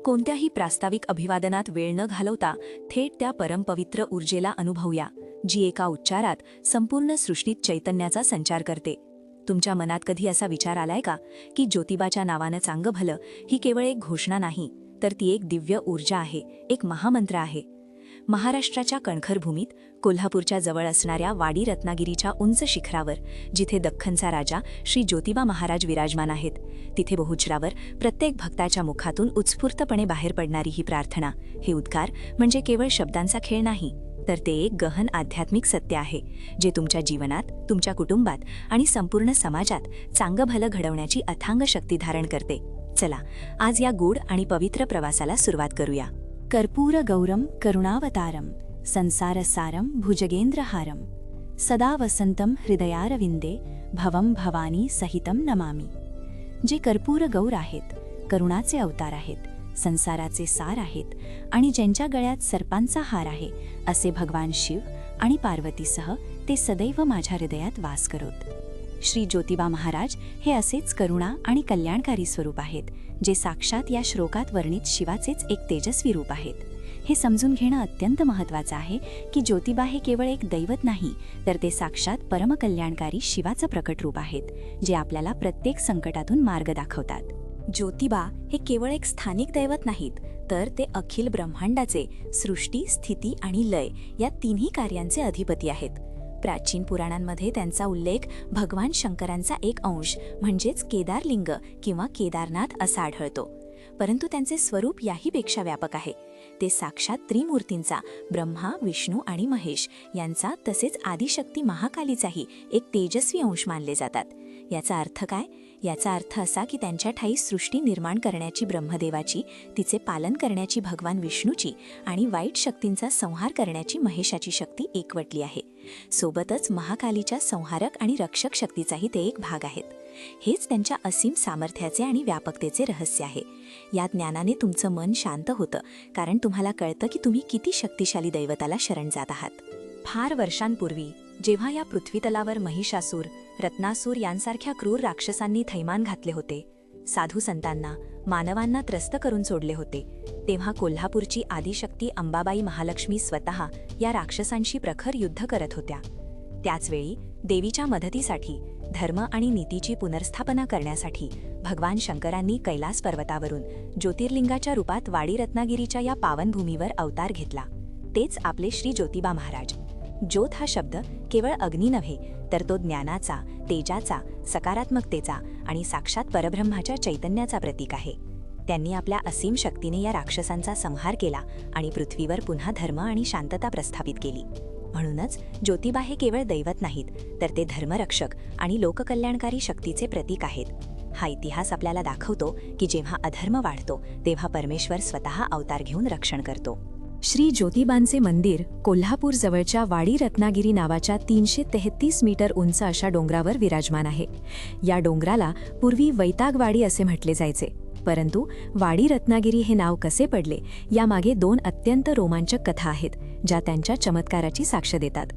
कोणत्याही प्रास्ताविक अभिवादनात वेळ न घालवता थेट त्या परमपवित्र ऊर्जेला अनुभवूया, जी एका उच्चारात संपूर्ण सृष्टीत चैतन्याचा संचार करते. तुमच्या मनात कधी असा विचार आलाय का की ज्योतिबाच्या नावानं चांगलं भलं ही केवळ एक घोषणा नाही, तर ती एक दिव्य ऊर्जा आहे, एक महामंत्र आहे. महाराष्ट्राच्या कणखर भूमीत कोल्हापूरच्या जवळ असणाऱ्या वाडी रत्नागिरीच्या उंच शिखरावर, जिथे दख्खनचा राजा श्री ज्योतिबा महाराज विराजमान आहेत, तिथे बहुचरावर प्रत्येक भक्ताच्या मुखातून उत्स्फूर्तपणे बाहेर पडणारी ही प्रार्थना, हे उद्गार म्हणजे केवळ शब्दांचा खेळ नाही, तर ते एक गहन आध्यात्मिक सत्य आहे, जे तुमच्या जीवनात, तुमच्या कुटुंबात आणि संपूर्ण समाजात चांगलं भलं घडवण्याची अथांग शक्ती धारण करते. चला, आज या गूढ आणि पवित्र प्रवासाला सुरुवात करूया. कर्पूर गौरम करुणावतारम संसारसारम भुजगेंद्रहारम सदा वसंतम हृदयारविंदे भवम भवानी सहितम नमामि. जे कर्पूर गौर आहेत, करुणाचे अवतार आहेत, संसाराचे सार आहेत आणि ज्यांच्या गळ्यात सर्पांचा हार आहे, असे भगवान शिव आणि पार्वतीसह ते सदैव माझ्या हृदयात वास करत. श्री ज्योतिबा महाराज हे असेच करुणा आणि कल्याणकारी स्वरूप आहेत, जे साक्षात या श्लोकात वर्णित शिवाचेच एक तेजस्वी रूप आहेत. हे समजून घेणं अत्यंत महत्त्वाचं आहे की ज्योतिबा हे केवळ एक दैवत नाही, तर ते साक्षात परमकल्याणकारी शिवाचं प्रकट रूप आहेत, जे आपल्याला प्रत्येक संकटातून मार्ग दाखवतात. ज्योतिबा हे केवळ एक स्थानिक दैवत नाहीत, तर ते अखिल ब्रह्मांडाचे सृष्टी, स्थिती आणि लय या तिन्ही कार्यांचे अधिपती आहेत. प्राचीन पुराणांमध्ये त्यांचा उल्लेख भगवान शंकरांचा एक अंश म्हणजेच केदारलिंग किंवा केदारनाथ असा आढळतो. परंतु त्यांचे स्वरूप याहीपेक्षा व्यापक आहे. ते साक्षात त्रिमूर्तींचा, ब्रह्मा, विष्णू आणि महेश यांचा, तसेच आदिशक्ती महाकालीचाही एक तेजस्वी अंश मानले जातात. याचा अर्थ काय? याचा अर्थ असा की त्यांच्या ठायी सृष्टी निर्माण करण्याची ब्रह्मदेवाची, तिचे पालन करण्याची भगवान विष्णूची आणि वाईट शक्तींचा संहार करण्याची महेशाची शक्ती एकवटली आहे. सोबतच महाकालीच्या संहारक आणि रक्षक शक्तीचाही ते एक भाग आहेत. हेच त्यांच्या असीम सामर्थ्याचे आणि व्यापकतेचे रहस्य आहे. या ज्ञानाने तुमचं मन शांत होतं, कारण तुम्हाला कळतं की तुम्ही किती शक्तिशाली दैवताला शरण जात आहात. फार वर्षांपूर्वी जेव्हा या पृथ्वीतलावर महिषासूर, रत्नासूर यांसारख्या क्रूर राक्षसांनी थैमान घातले होते, साधू संतांना, मानवांना त्रस्त करून सोडले होते, तेव्हा कोल्हापूरची आदिशक्ती अंबाबाई महालक्ष्मी स्वतः या राक्षसांशी प्रखर युद्ध करत होत्या. त्याचवेळी देवीच्या मदतीसाठी, धर्म आणि नीतीची पुनर्स्थापना करण्यासाठी भगवान शंकरांनी कैलास पर्वतावरून ज्योतिर्लिंगाच्या रूपात वाडी रत्नागिरीच्या या पावनभूमीवर अवतार घेतला. तेच आपले श्री ज्योतिबा महाराज. ज्योत हा शब्द केवळ अग्नी नव्हे, तर तो ज्ञानाचा, तेजाचा, सकारात्मकतेचा आणि साक्षात परब्रह्माच्या चैतन्याचा प्रतीक आहे. त्यांनी आपल्या असीम शक्तीने या राक्षसांचा संहार केला आणि पृथ्वीवर पुन्हा धर्म आणि शांतता प्रस्थापित केली. म्हणूनच ज्योतिबा हे केवळ दैवत नाहीत, तर ते धर्मरक्षक आणि लोककल्याणकारी शक्तीचे प्रतीक आहेत. हा इतिहास आपल्याला दाखवतो की जेव्हा अधर्म वाढतो, तेव्हा परमेश्वर स्वतः अवतार घेऊन रक्षण करतो. श्री ज्योतिबांचे मंदिर कोल्हापूर जवळच्या वाडी रत्नागिरी नावाच्या 333 मीटर उंच अशा डोंगरावर विराजमान आहे. या डोंगराला पूर्वी वैतागवाडी असे म्हटले जायचे, परंतु वाडी रत्नागिरी हे नाव कसे पडले, यामागे 2 अत्यंत रोमांचक कथा आहेत, ज्या त्यांच्या चमत्काराची साक्ष देतात.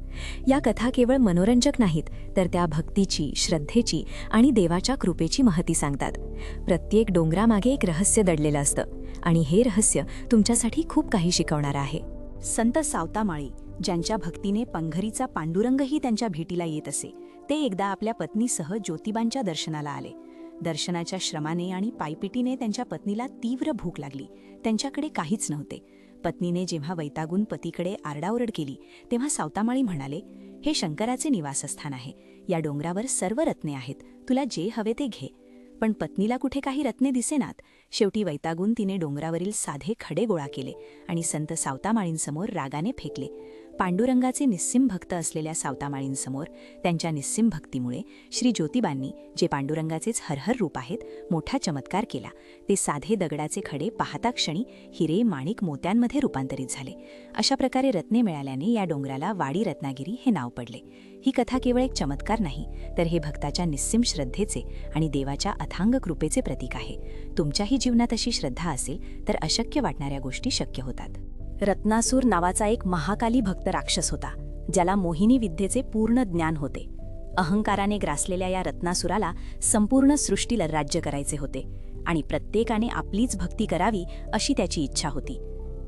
या कथा केवळ मनोरंजक नाहीत, तर त्या भक्तीची, श्रद्धेची आणि देवाच्या कृपेची महती सांगतात. प्रत्येक डोंगरामागे एक रहस्य दडलेलं असतं आणि हे रहस्य तुमच्यासाठी खूप काही शिकवणारं आहे. संत सावतामाळी, ज्यांच्या भक्तीने पंघरीचा पांडुरंगही त्यांच्या भेटीला येत असे, ते एकदा आपल्या पत्नीसह ज्योतिबांच्या दर्शनाला आले. दर्शनाच्या श्रमाने आणि पायपिटीने त्यांच्या पत्नीला तीव्र भूक लागली. त्यांच्याकडे काहीच नव्हते. पत्नीने जेव्हा वैतागून पतीकडे आरडाओरड केली, तेव्हा सावतामाळी म्हणाले, हे शंकराचे निवासस्थान आहे. या डोंगरावर सर्व रत्ने आहेत, तुला जे हवे ते घे. पण पत्नीला कुठे काही रत्ने दिसेनात. शेवटी वैतागून तिने डोंगरावरील साधे खडे गोळा केले आणि संत सावतामाळींसमोर रागाने फेकले. पांडुरंगाचे निस्सीम भक्त असलेल्या सावतामाळींसमोर त्यांच्या निस्सीम भक्तीमुळे श्री ज्योतिबांनी, जे पांडुरंगाचेच हरहर रूप आहेत, मोठा चमत्कार केला. ते साधे दगडाचे खडे पाहता क्षणी हिरे, माणिक, मोत्यांमध्ये रूपांतरित झाले. अशा प्रकारे रत्ने मिळाल्याने या डोंगराला वाडी रत्नागिरी हे नाव पडले. ही कथा केवळ एक चमत्कार नाही, तर हे भक्ताच्या निस्सीम श्रद्धेचे आणि देवाच्या अथांग कृपेचे प्रतीक आहे. तुमच्याही जीवनात अशी श्रद्धा असेल तर अशक्य वाटणाऱ्या गोष्टी शक्य होतात. रत्नासूर नावाचा एक महाकाली भक्त राक्षस होता, ज्याला मोहिनी विद्येचे पूर्ण ज्ञान होते. अहंकाराने ग्रासलेल्या या रत्नासुराला संपूर्ण सृष्टीला राज्य करायचे होते आणि प्रत्येकाने आपलीच भक्ती करावी अशी त्याची इच्छा होती.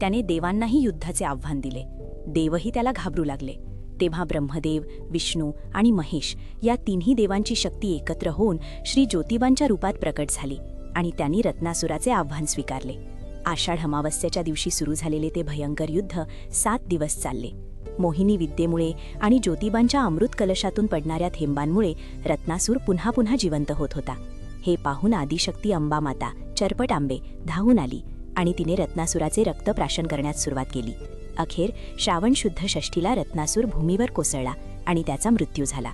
त्याने देवांनाही युद्धाचे आव्हान दिले. देवही त्याला घाबरू लागले. तेव्हा ब्रह्मदेव, विष्णू आणि महेश या तिन्ही देवांची शक्ती एकत्र होऊन श्री ज्योतिबांच्या रूपात प्रकट झाली आणि त्यांनी रत्नासुराचे आव्हान स्वीकारले. आषाढ अमावस्येच्या दिवशी सुरू झालेले ते भयंकर युद्ध 7 दिवस चालले. मोहिनी विद्येमुळे आणि ज्योतिबांच्या अमृत कलशातून पडणाऱ्या थेंबांमुळे रत्नासूर पुन्हा पुन्हा जिवंत होत होता. हे पाहून आदिशक्ती अंबामाता चरपटांबे धावून आली आणि तिने रत्नासुराचे रक्तप्राशन करण्यास सुरुवात केली. अखेर श्रावण शुद्ध षष्ठीला रत्नासूर भूमीवर कोसळला आणि त्याचा मृत्यू झाला.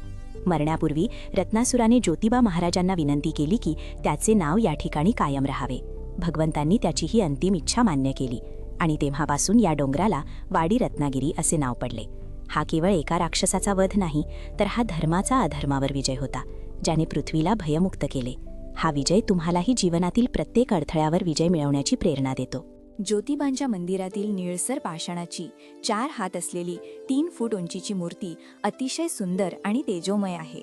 मरण्यापूर्वी रत्नासुराने ज्योतिबा महाराजांना विनंती केली की त्याचे नाव या ठिकाणी कायम राहावे. भगवंतांनी त्याची ही अंतिम इच्छा मान्य केली आणि तेव्हापासून या डोंगराला वाडी रत्नागिरी असे नाव पडले. हा केवळ एका राक्षसाचा वध नाही, तर हा धर्माचा अधर्मावर विजय होता, ज्याने पृथ्वीला भयमुक्त केले. हा विजय तुम्हालाही जीवनातील प्रत्येक अडथळ्यावर विजय मिळवण्याची प्रेरणा देतो. ज्योतिबांच्या मंदिरातील निळसर पाषाणाची 4 हात असलेली 3 फूट उंचीची मूर्ती अतिशय सुंदर आणि तेजोमय आहे.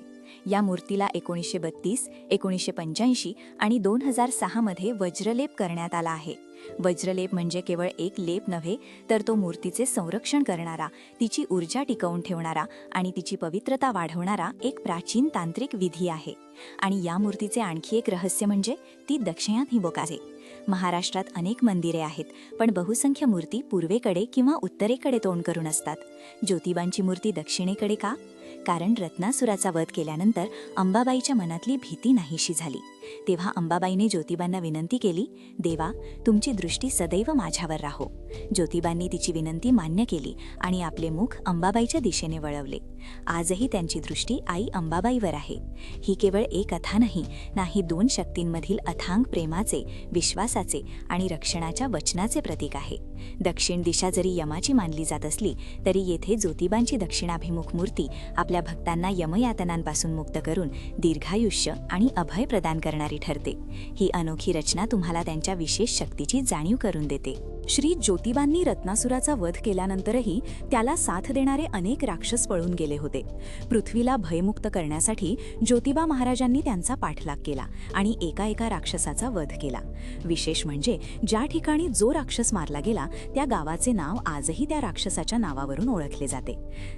या मूर्तीला 1932, 1985 आणि 2006 मध्ये वज्रलेप करण्यात आला आहे. वज्रलेप म्हणजे केवळ एक लेप नव्हे, तर तो मूर्तीचे संरक्षण करणारा, तिची ऊर्जा टिकवून ठेवणारा आणि तिची पवित्रता वाढवणारा एक प्राचीन तांत्रिक विधी आहे. आणि या मूर्तीचे आणखी एक रहस्य म्हणजे ती दक्षिणाभिमुख. महाराष्ट्रात अनेक मंदिरे आहेत, पण बहुसंख्य मूर्ती पूर्वेकडे किंवा उत्तरेकडे तोंड करून असतात. ज्योतिबांची मूर्ती दक्षिणेकडे का? कारण रत्नासुराचा वध केल्यानंतर अंबाबाईच्या मनातली भीती नाहीशी झाली. तेव्हा अंबाबाईने ज्योतिबांना विनंती केली, देवा, तुमची दृष्टी सदैव माझ्यावर राहो. ज्योतिबांनी तिची विनंती मान्य केली आणि आपले मुख अंबाबाईच्या दिशेने वळवले. आजही त्यांची दृष्टी आई अंबाबाईवर आहे. ही केवळ एक कथा नाही 2 शक्तींमधील अथांग प्रेमाचे, विश्वासाचे आणि रक्षणाच्या वचनाचे प्रतीक आहे. दक्षिण दिशा जरी यमाची मानली जात असली, तरी येथे ज्योतिबांची दक्षिणाभिमुख मूर्ती आपल्या भक्तांना यमयातनांपासून मुक्त करून दीर्घायुष्य आणि अभय प्रदान करणारी ठरते. ही अनोखी रचना तुम्हाला त्यांच्या विशेष शक्तीची जाणीव करून देते. श्री ज्योतिबांनी रत्नासुराचा वध केल्यानंतरही त्याला साथ देणारे अनेक राक्षस पळून गेले होते. पृथ्वीला भयमुक्त करण्यासाठी ज्योतिबा महाराजांनी त्यांचा पाठलाग केला आणि एका राक्षसाचा वध केला. विशेष म्हणजे ज्या ठिकाणी जो राक्षस मारला गेला त्या गावाचे नाव आजही त्या राक्षसाच्या नावावरून ओळखले जाते.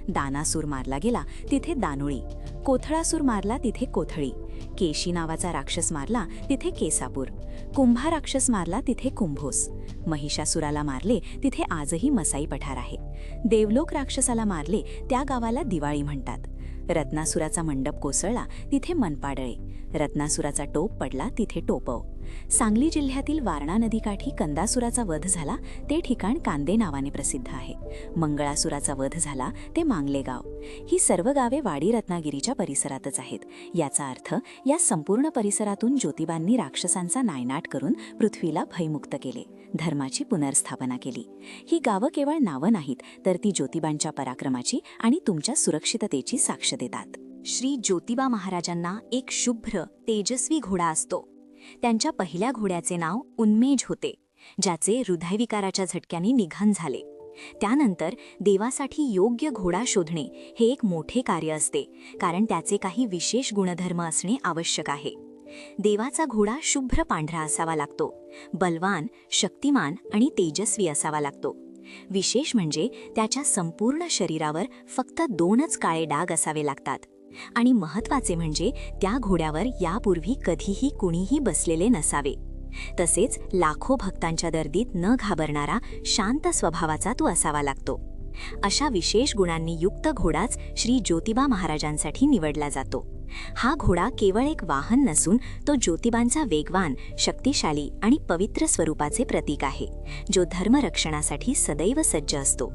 दानासूर मारला गेला तिथे दानोळी, कोथळासूर मारला तिथे कोथळी, केशी नावाचा राक्षस मारला तिथे केसापूर, कुंभा राक्षस मारला तिथे कुंभोस, महिषासुराला मारले तिथे आजही मसाई पठार आहे. देवलोक राक्षसाला मारले त्या गावाला दिवाळी म्हणतात. रत्नासुराचा मंडप कोसळला तिथे मनपाडळे, रत्नासुराचा टोप पडला तिथे टोपव. सांगली जिल्ह्यातील वारणा नदीकाठी कंदासुराचा वध झाला ते ठिकाण कांदे नावाने प्रसिद्ध आहे. मंगळासुराचा वध झाला ते मांगले गाव. ही सर्व गावे वाडी रत्नागिरीच्या परिसरातच आहेत. याचा अर्थ या संपूर्ण परिसरातून ज्योतिबांनी राक्षसांचा नायनाट करून पृथ्वीला भयमुक्त केले, धर्माची पुनर्स्थापना केली. ही गावं केवळ नावं नाहीत, तर ती ज्योतिबांच्या पराक्रमाची आणि तुमच्या सुरक्षिततेची साक्ष देतात. श्री ज्योतिबा महाराजांना एक शुभ्र तेजस्वी घोडा असतो. त्यांच्या पहिल्या घोड्याचे नाव उन्मेष होते, ज्याचे हृदयविकाराच्या झटक्याने निधन झाले. त्यानंतर देवासाठी योग्य घोडा शोधणे हे एक मोठे कार्य असते, कारण त्याचे काही विशेष गुणधर्म असणे आवश्यक आहे. देवाचा घोडा शुभ्र पांढरा असावा लागतो, बलवान, शक्तिमान आणि तेजस्वी असावा लागतो. विशेष म्हणजे त्याच्या संपूर्ण शरीरावर फक्त 2च काळे डाग असावे लागतात. आणि महत्त्वाचे म्हणजे त्या घोड्यावर यापूर्वी कधीही कुणीही बसलेले नसावे. तसेच लाखो भक्तांच्या दर्दीत न घाबरणारा शांत स्वभावाचा तो असावा लागतो. अशा विशेष गुणांनी युक्त घोडाच श्री ज्योतिबा महाराजांसाठी निवडला जातो. हा घोडा केवळ एक वाहन नसून तो ज्योतिबांचा वेगवान, शक्तिशाली आणि पवित्र स्वरूपाचे प्रतीक आहे, जो धर्मरक्षणासाठी सदैव सज्ज असतो.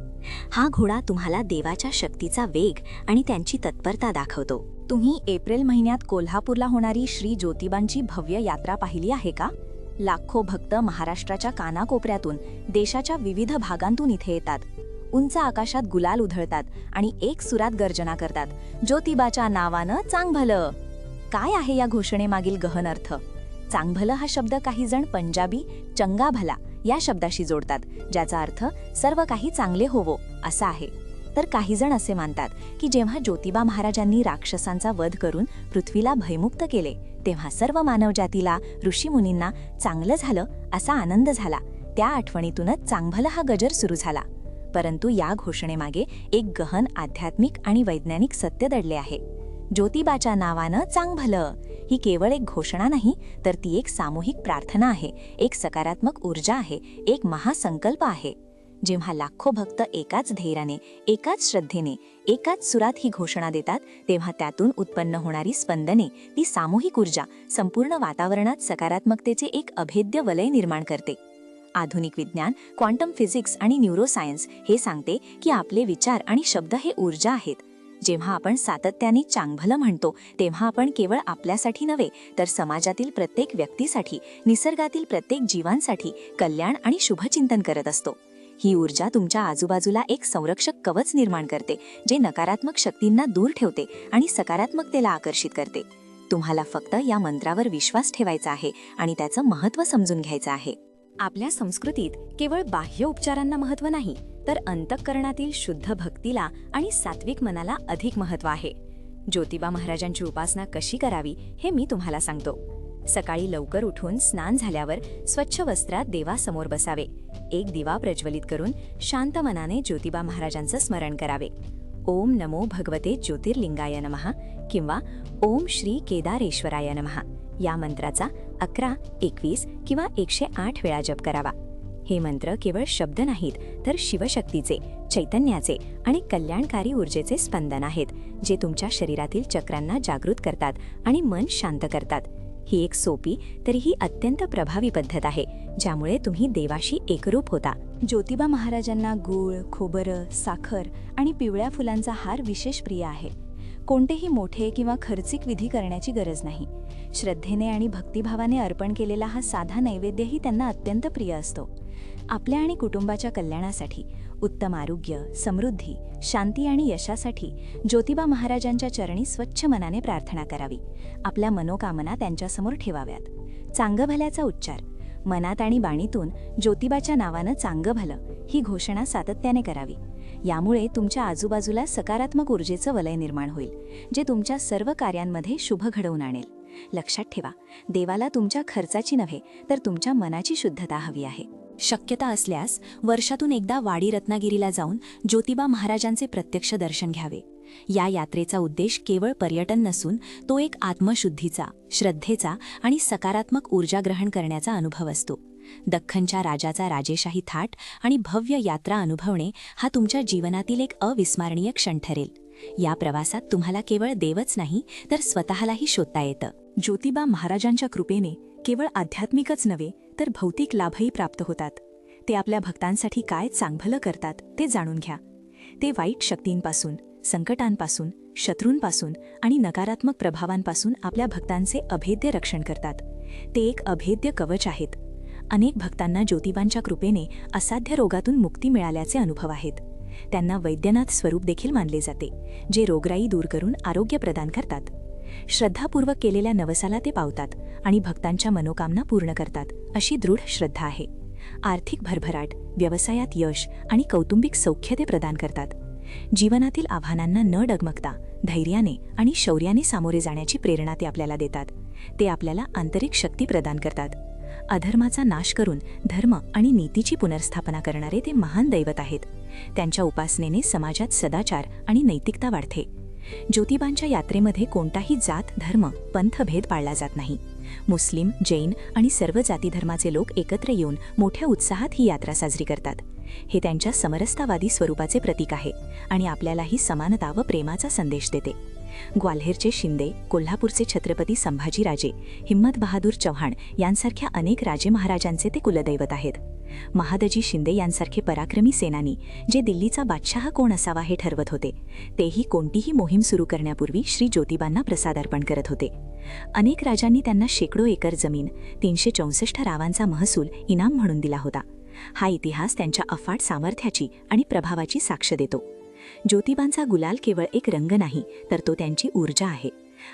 हा घोडा तुम्हाला देवाच्या शक्तीचा वेग आणि त्यांची तत्परता दाखवतो. तुम्ही एप्रिल महिन्यात कोल्हापूरला होणारी श्री ज्योतिबांची भव्य यात्रा पाहिली आहे का? लाखो भक्त महाराष्ट्राच्या कानाकोपऱ्यातून, देशाच्या विविध भागांतून इथे येतात. उंच आकाशात गुलाल उधळतात आणि एक सुरात गर्जना करतात, ज्योतिबाच्या नावानं चांगभलं. काय आहे या घोषणेमागील गहन अर्थ? चांगभलं हा शब्द काही जण पंजाबी चंगा भला या शब्दाशी जोडतात, ज्याचा अर्थ सर्व काही चांगले होवो असा आहे. तर काही जण असे मानतात की जेव्हा ज्योतिबा महाराजांनी राक्षसांचा वध करून पृथ्वीला भयमुक्त केले तेव्हा सर्व मानवजातीला, ऋषीमुनींना चांगलं झालं असा आनंद झाला. त्या आठवणीतूनच चांगभलं हा गजर सुरू झाला. परंतु या घोषणेमागे एक गहन आध्यात्मिक आणि वैज्ञानिक सत्य दडले आहे. ज्योतिबाच्या नावानं चांगभलं ही केवळ एक घोषणा नाही, तर ती एक सामूहिक प्रार्थना आहे, एक सकारात्मक ऊर्जा आहे, एक महासंकल्प आहे. जेव्हा लाखो भक्त एकाच धैर्याने, एकाच श्रद्धेने, एकाच सुरात ही घोषणा देतात, तेव्हा त्यातून उत्पन्न होणारी स्पंदने, ती सामूहिक ऊर्जा संपूर्ण वातावरणात सकारात्मकतेचे एक अभेद्य वलय निर्माण करते. आधुनिक विज्ञान, क्वांटम फिजिक्स आणि न्यूरोसायन्स हे सांगते की आपले विचार आणि शब्द हे ऊर्जा आहेत. जेव्हा आपण सातत्याने चांगभलं म्हणतो तेव्हा आपण केवळ आपल्यासाठी नव्हे, तर समाजातील प्रत्येक व्यक्तीसाठी, निसर्गातील प्रत्येक जीवांसाठी कल्याण आणि शुभचिंतन करत असतो. ही ऊर्जा तुमच्या आजूबाजूला एक संरक्षक कवच निर्माण करते, जे नकारात्मक शक्तींना दूर ठेवते आणि सकारात्मकतेला आकर्षित करते. तुम्हाला फक्त या मंत्रावर विश्वास ठेवायचा आहे आणि त्याचं महत्त्व समजून घ्यायचं आहे. आपल्या संस्कृतीत केवळ बाह्य उपचारांना महत्त्व नाही, तर अंतःकरणातील शुद्ध भक्तीला आणि सात्विक मनाला अधिक महत्त्व आहे. ज्योतिबा महाराजांची उपासना कशी करावी हे मी तुम्हाला सांगतो. सकाळी लवकर उठून स्नान झाल्यावर स्वच्छ वस्त्रात देवासमोर बसावे. एक दिवा प्रज्वलित करून शांत मनाने ज्योतिबा महाराजांचं स्मरण करावे. ओम नमो भगवते ज्योतिर्लिंगाय नमः किंवा ओम श्री केदारेश्वराय नमः या मंत्राचा 11, 21 किंवा 108 वेळा जप करावा. हे मंत्र केवळ शब्द नाहीत, तर शिवशक्तीचे, चैतन्याचे आणि कल्याणकारी ऊर्जेचे स्पंदन आहेत, जे तुमच्या शरीरातील चक्रांना जागृत करतात आणि मन शांत करतात. ही एक सोपी तरीही अत्यंत प्रभावी पद्धत आहे, ज्यामुळे तुम्ही देवाशी एकरूप होता. ज्योतिबा महाराजांना गूळ, खोबरं, साखर आणि पिवळ्या फुलांचा हार विशेष प्रिय आहे. कोणतेही मोठे किंवा खर्चिक विधी करण्याची गरज नाही. श्रद्धेने आणि भक्तिभावाने अर्पण केलेला हा साधा नैवेद्यही त्यांना अत्यंत प्रिय असतो. आपल्या आणि कुटुंबाच्या कल्याणासाठी, उत्तम आरोग्य, समृद्धी, शांती आणि यशासाठी ज्योतिबा महाराजांच्या चरणी स्वच्छ मनाने प्रार्थना करावी. आपल्या मनोकामना त्यांच्यासमोर ठेवाव्यात. चांगभल्याचा उच्चार मनात आणि बाणीतून ज्योतिबाच्या नावानं चांगभलं ही घोषणा सातत्याने करावी. यामुळे तुमच्या आजूबाजूला सकारात्मक ऊर्जेचं वलय निर्माण होईल, जे तुमच्या सर्व कार्यांमध्ये शुभ घडवून आणेल. लक्षात ठेवा, देवाला तुमच्या खर्चाची नव्हे, तर तुमच्या मनाची शुद्धता हवी आहे. शक्यता असल्यास वर्षातून एकदा वाडी रत्नागिरीला जाऊन ज्योतिबा महाराजांचे प्रत्यक्ष दर्शन घ्यावे. या यात्रेचा उद्देश केवळ पर्यटन नसून तो एक आत्मशुद्धीचा, श्रद्धेचा आणि सकारात्मक ऊर्जा ग्रहण करण्याचा अनुभव असतो. दख्खनच्या राजाचा राजेशाही थाट आणि भव्य यात्रा अनुभवणे हा तुमच्या जीवनातील एक अविस्मरणीय क्षण ठरेल. या प्रवासात तुम्हाला केवळ देवच नाही, तर स्वतःलाही शोधता येतं. ज्योतिबा महाराजांच्या कृपेने केवळ आध्यात्मिकच नव्हे, तर भौतिक लाभही प्राप्त होतात. ते आपल्या भक्तांसाठी काय चांगभलं करतात ते जाणून घ्या. ते वाईट शक्तींपासून, संकटांपासून, शत्रूंपासून आणि नकारात्मक प्रभावांपासून आपल्या भक्तांचे अभेद्य रक्षण करतात. ते एक अभेद्य कवच आहेत. अनेक भक्तांना ज्योतिबांच्या कृपेने असाध्य रोगातून मुक्ती मिळाल्याचे अनुभव आहेत. त्यांना वैद्यनाथ स्वरूप देखील मानले जाते, जे रोगराई दूर करून आरोग्य प्रदान करतात. श्रद्धापूर्वक केलेल्या नवसाला ते पावतात आणि भक्तांच्या मनोकामना पूर्ण करतात, अशी दृढ श्रद्धा आहे. आर्थिक भरभराट, व्यवसायात यश आणि कौटुंबिक सौख्य ते प्रदान करतात. जीवनातील आव्हानांना न डगमगता धैर्याने आणि शौर्याने सामोरे जाण्याची प्रेरणा ते आपल्याला देतात. ते आपल्याला आंतरिक शक्ती प्रदान करतात. अधर्माचा नाश करून धर्म आणि नीतीची पुनर्स्थापना करणारे ते महान दैवत आहेत. त्यांच्या उपासनेने समाजात सदाचार आणि नैतिकता वाढते. ज्योतिबांच्या यात्रेमध्ये कोणताही जात, धर्म, पंथ भेद पाळला जात नाही. मुस्लिम, जैन आणि सर्व जाती धर्माचे लोक एकत्र येऊन मोठ्या उत्साहात ही यात्रा साजरी करतात. हे त्यांच्या समरसतावादी स्वरूपाचे प्रतीक आहे आणि आपल्यालाही समानता व प्रेमाचा संदेश देते. ग्वाल्हेरचे शिंदे, कोल्हापूरचे छत्रपती संभाजीराजे, हिम्मत बहादूर चव्हाण यांसारख्या अनेक राजे महाराजांचे ते कुलदैवत आहेत. महादजी शिंदे यांसारखे पराक्रमी सेनानी, जे दिल्लीचा बादशाह कोण असावा हे ठरवत होते, तेही कोणतीही मोहीम सुरू करण्यापूर्वी श्री ज्योतिबांना प्रसाद अर्पण करत होते. अनेक राजांनी त्यांना शेकडो एकर जमीन, 364 रावांचा महसूल इनाम म्हणून दिला होता. हा इतिहास त्यांच्या अफाट सामर्थ्याची आणि प्रभावाची साक्ष देतो. ज्योतिबांचा गुलाल केवळ एक रंग नाही, तर तो त्यांची ऊर्जा आहे.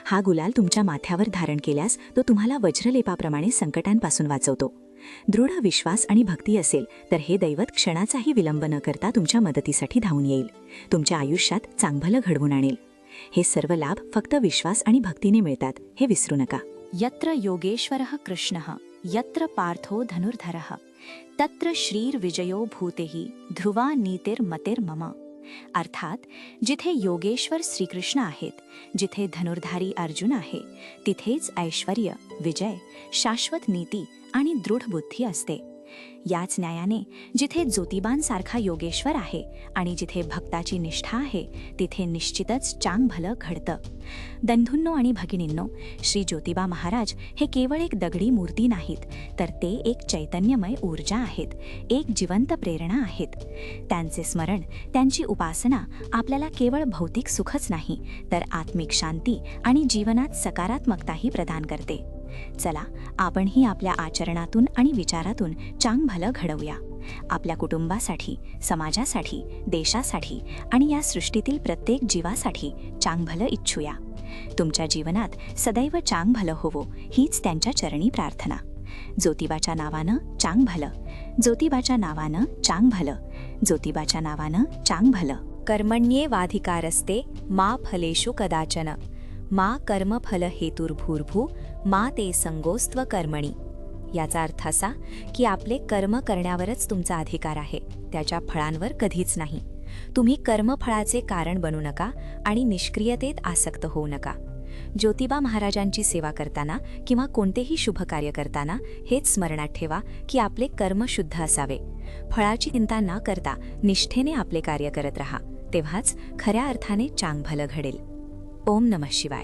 हा गुलाल तुमच्या माथ्यावर धारण केल्यास तो तुम्हाला वज्रलेपाप्रमाणे संकटांपासून वाचवतो. दृढ विश्वास आणि भक्ती असेल तर हे दैवत क्षणाचाही विलंब न करता तुमच्या मदतीसाठी धावून येईल, तुमच्या आयुष्यात चांगभलं घडवून आणेल. हे सर्व लाभ फक्त विश्वास आणि भक्तीने मिळतात, हे विसरू नका. यत्र योगेश्वरः कृष्णः यत्र पार्थो धनुर्धरः तत्र श्रीर्विजयो भूतेहि ध्रुवा नीतिर्मतिर्मम. अर्थात जिथे योगेश्वर श्रीकृष्ण आहेत, जिथे धनुर्धारी अर्जुन आहे, तिथेच ऐश्वर्य, विजय, शाश्वत नीती आणि दृढ बुद्धी असते. याच न्यायाने जिथे ज्योतिबांसारखा योगेश्वर आहे आणि जिथे भक्ताची निष्ठा आहे, तिथे निश्चितच चांगभलं घडतं. बंधूंनो आणि भगिनींनो, श्री ज्योतिबा महाराज हे केवळ एक दगडी मूर्ती नाहीत, तर ते एक चैतन्यमय ऊर्जा आहेत, एक जिवंत प्रेरणा आहेत. त्यांचे स्मरण, त्यांची उपासना आपल्याला केवळ भौतिक सुखच नाही, तर आत्मिक शांती आणि जीवनात सकारात्मकताही प्रदान करते. चला, आपणही आपल्या आचरणातून आणि विचारातून चांगभलं घडवूया. आपल्या कुटुंबासाठी, समाजासाठी, देशासाठी आणि या सृष्टीतील प्रत्येक जीवासाठी चांगभलं इच्छूया. तुमच्या जीवनात सदैव चांगभलं होवो, हीच त्यांच्या चरणी प्रार्थना. ज्योतिबाच्या नावानं चांगभलं, ज्योतिबाच्या नावानं चांगभलं, ज्योतिबाच्या नावानं चांगभलं. कर्मण्येवाधिकारस्ते मा फलेषु कदाचन मा कर्मफल हेतुर्भूर्भू मा ते संगोस्त्व कर्मणी. याचा अर्थ असा की आपले कर्म करण्यावरच तुमचा अधिकार आहे, त्याच्या फळांवर कधीच नाही. तुम्ही कर्मफळाचे कारण बनू नका आणि निष्क्रियतेत आसक्त होऊ नका. ज्योतिबा महाराजांची सेवा करताना किंवा कोणतेही शुभ कार्य करताना हेच स्मरणात ठेवा की आपले कर्म शुद्ध असावे. फळाची चिंता न करता निष्ठेने आपले कार्य करत रहा, तेव्हाच खऱ्या अर्थाने चांगभलं घडेल. ओम नमः शिवाय.